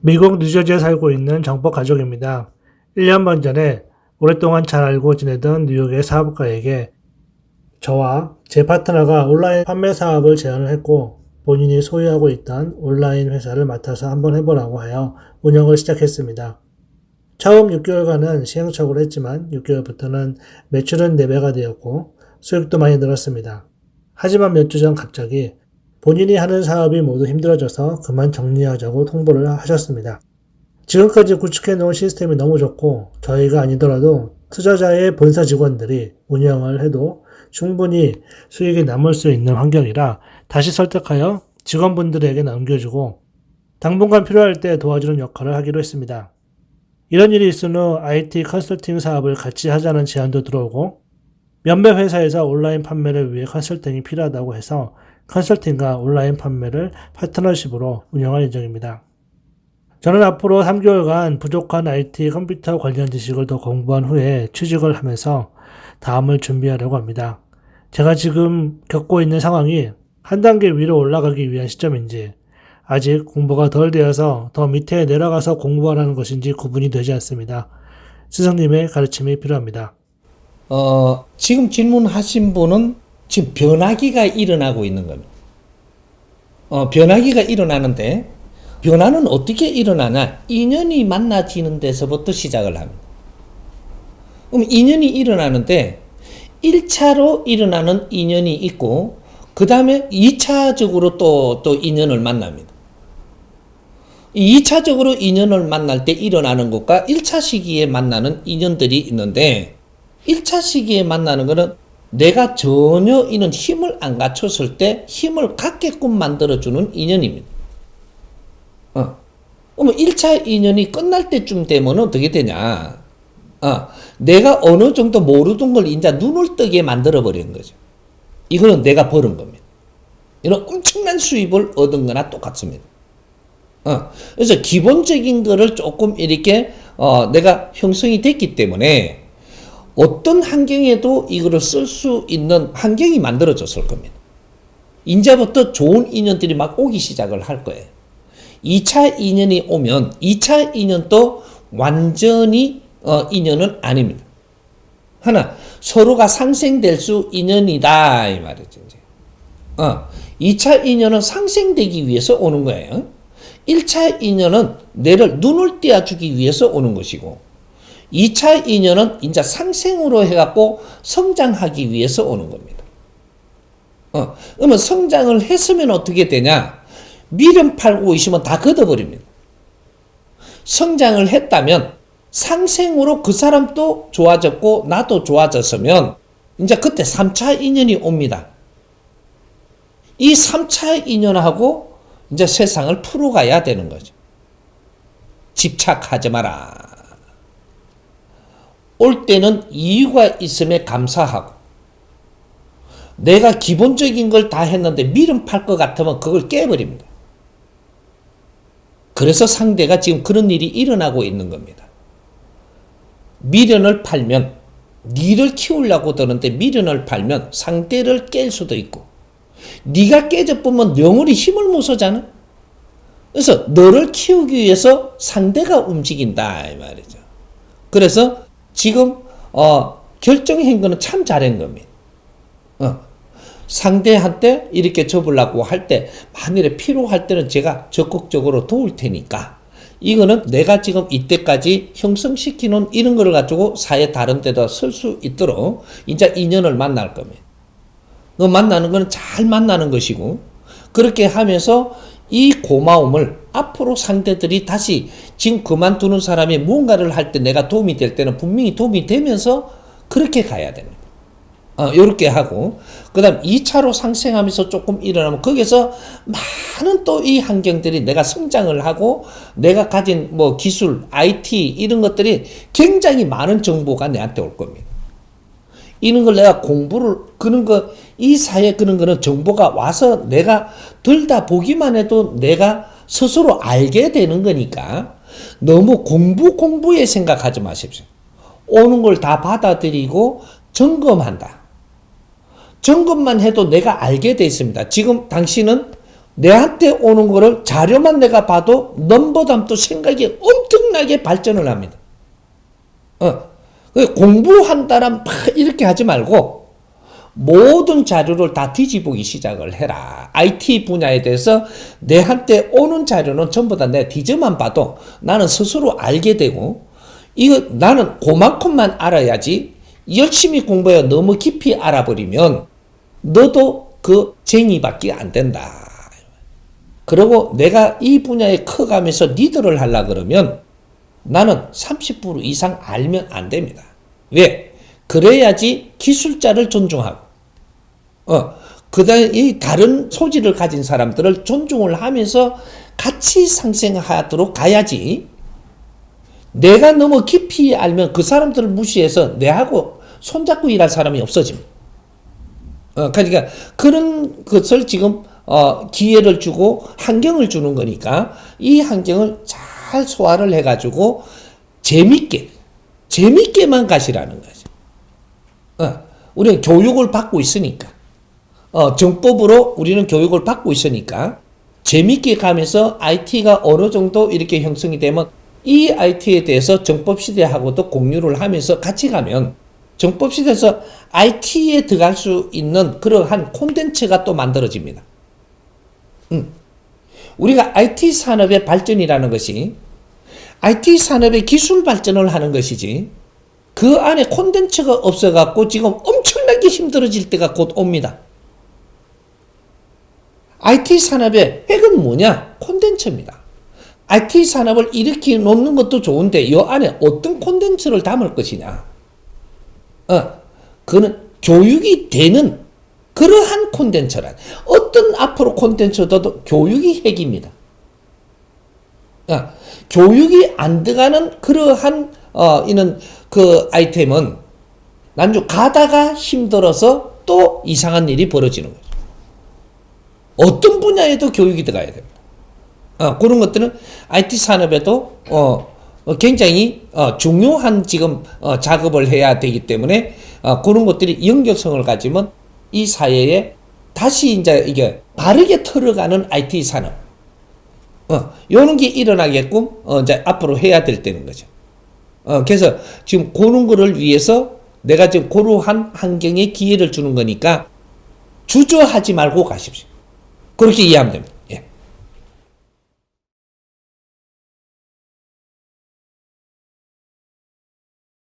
미국 뉴저지에 살고 있는 정법 가족입니다. 1년 반 전에 오랫동안 잘 알고 지내던 뉴욕의 사업가에게 저와 제 파트너가 온라인 판매 사업을 제안을 했고 본인이 소유하고 있던 온라인 회사를 맡아서 한번 해보라고 하여 운영을 시작했습니다. 처음 6개월간은 시행착오를 했지만 6개월부터는 매출은 4배가 되었고 수익도 많이 늘었습니다. 하지만 몇 주 전 갑자기 본인이 하는 사업이 모두 힘들어져서 그만 정리하자고 통보를 하셨습니다. 지금까지 구축해 놓은 시스템이 너무 좋고 저희가 아니더라도 투자자의 본사 직원들이 운영을 해도 충분히 수익이 남을 수 있는 환경이라 다시 설득하여 직원분들에게 남겨주고 당분간 필요할 때 도와주는 역할을 하기로 했습니다. 이런 일이 있은 후 IT 컨설팅 사업을 같이 하자는 제안도 들어오고 몇몇 회사에서 온라인 판매를 위해 컨설팅이 필요하다고 해서 컨설팅과 온라인 판매를 파트너십으로 운영할 예정입니다. 저는 앞으로 3개월간 부족한 IT 컴퓨터 관련 지식을 더 공부한 후에 취직을 하면서 다음을 준비하려고 합니다. 제가 지금 겪고 있는 상황이 한 단계 위로 올라가기 위한 시점인지 아직 공부가 덜 되어서 더 밑에 내려가서 공부하라는 것인지 구분이 되지 않습니다. 스승님의 가르침이 필요합니다. 지금 질문하신 분은 지금 변화기가 일어나고 있는 겁니다. 변화기가 일어나는데 변화는 어떻게 일어나냐? 인연이 만나지는 데서부터 시작을 합니다. 그럼 인연이 일어나는데 1차로 일어나는 인연이 있고 그 다음에 2차적으로 또 인연을 만납니다. 2차적으로 인연을 만날 때 일어나는 것과 1차 시기에 만나는 인연들이 있는데 1차 시기에 만나는 것은 내가 전혀 이런 힘을 안 갖췄을 때 힘을 갖게끔 만들어주는 인연입니다. 그러면 1차 인연이 끝날 때쯤 되면 어떻게 되냐? 내가 어느 정도 모르던 걸 이제 눈을 뜨게 만들어버리는 거죠. 이거는 내가 벌은 겁니다. 이런 엄청난 수입을 얻은 거나 똑같습니다. 그래서 기본적인 거를 조금 이렇게 내가 형성이 됐기 때문에 어떤 환경에도 이거를 쓸 수 있는 환경이 만들어졌을 겁니다. 이제부터 좋은 인연들이 막 오기 시작을 할 거예요. 2차 인연이 오면 2차 인연도 완전히 인연은 아닙니다. 하나 서로가 상생될 수 인연이다 이 말이죠. 2차 인연은 상생되기 위해서 오는 거예요. 1차 인연은 내를 눈을 띄워주기 위해서 오는 것이고 2차 인연은 이제 상생으로 해갖고 성장하기 위해서 오는 겁니다. 그러면 성장을 했으면 어떻게 되냐? 미련 팔고 있으면 다 걷어버립니다. 성장을 했다면 상생으로 그 사람도 좋아졌고 나도 좋아졌으면 이제 그때 3차 인연이 옵니다. 이 3차 인연하고 이제 세상을 풀어가야 되는 거죠. 집착하지 마라. 올 때는 이유가 있음에 감사하고 내가 기본적인 걸 다 했는데 미련 팔 것 같으면 그걸 깨버립니다. 그래서 상대가 지금 그런 일이 일어나고 있는 겁니다. 미련을 팔면 니를 키우려고 드는데 미련을 팔면 상대를 깰 수도 있고 네가 깨져보면 영원히 힘을 못 쓰잖아. 그래서 너를 키우기 위해서 상대가 움직인다 이 말이죠. 그래서 지금 결정한 거는 참 잘한 겁니다. 상대한테 이렇게 접으려고 할 때 만일에 필요할 때는 제가 적극적으로 도울 테니까 이거는 내가 지금 이때까지 형성시키는 이런 거를 가지고 사회 다른 데다 쓸 수 있도록 이제 인연을 만날 겁니다. 그 만나는 거는 잘 만나는 것이고 그렇게 하면서 이 고마움을 앞으로 상대들이 다시 지금 그만두는 사람이 무언가를 할 때 내가 도움이 될 때는 분명히 도움이 되면서 그렇게 가야 됩니다. 요렇게 하고 그 다음 2차로 상생하면서 조금 일어나면 거기서 많은 또 이 환경들이 내가 성장을 하고 내가 가진 뭐 기술, IT 이런 것들이 굉장히 많은 정보가 내한테 올 겁니다. 이런 걸 내가 공부를 그런 거 이 사회 그런 거는 정보가 와서 내가 들다 보기만 해도 내가 스스로 알게 되는 거니까 너무 공부에 생각하지 마십시오. 오는 걸 다 받아들이고 점검한다. 점검만 해도 내가 알게 돼 있습니다. 지금 당신은 내한테 오는 거를 자료만 내가 봐도 넘버담도 생각이 엄청나게 발전을 합니다. 공부한다란 막 이렇게 하지 말고 모든 자료를 다 뒤집기 시작을 해라. IT 분야에 대해서 내한테 오는 자료는 전부 다 내 뒤져만 봐도 나는 스스로 알게 되고, 이거 나는 그만큼만 알아야지. 열심히 공부해 너무 깊이 알아버리면 너도 그 쟁이밖에 안 된다. 그리고 내가 이 분야에 커가면서 리더를 하려 그러면 나는 30% 이상 알면 안 됩니다. 왜? 그래야지 기술자를 존중하고, 그 다음에 이 다른 소질을 가진 사람들을 존중을 하면서 같이 상생하도록 가야지. 내가 너무 깊이 알면 그 사람들을 무시해서 내하고 손잡고 일할 사람이 없어집니다. 그러니까 그런 것을 지금 기회를 주고 환경을 주는 거니까 이 환경을 잘 소화를 해가지고 재밌게만 가시라는 거죠. 우리는 교육을 받고 있으니까, 정법으로 우리는 교육을 받고 있으니까 재밌게 가면서 IT가 어느 정도 이렇게 형성이 되면 이 IT에 대해서 정법시대하고도 공유를 하면서 같이 가면 정법시대에서 IT에 들어갈 수 있는 그러한 콘텐츠가 또 만들어집니다. 우리가 IT 산업의 발전이라는 것이 IT 산업의 기술 발전을 하는 것이지, 그 안에 콘텐츠가 없어갖고 지금 엄청나게 힘들어질 때가 곧 옵니다. IT 산업의 핵은 뭐냐? 콘텐츠입니다. IT 산업을 일으켜 놓는 것도 좋은데 이 안에 어떤 콘텐츠를 담을 것이냐? 그는 교육이 되는 그러한 콘텐츠란, 어떤 앞으로 콘텐츠도 교육이 핵입니다. 교육이 안 들어가는 그러한 이는 그 아이템은 난주 가다가 힘들어서 또 이상한 일이 벌어지는 거죠. 어떤 분야에도 교육이 들어가야 됩니다. 그런 것들은 IT 산업에도 굉장히 중요한 지금 작업을 해야 되기 때문에 그런 것들이 연결성을 가지면 이 사회에 다시 이제 이게 바르게 틀어가는 IT 산업, 요런 게 일어나게끔 이제 앞으로 해야 될 때는 거죠. 그래서 지금 그런 거를 위해서 내가 지금 그러한 환경에 기회를 주는 거니까 주저하지 말고 가십시오. 그렇게 이해하면 됩니다.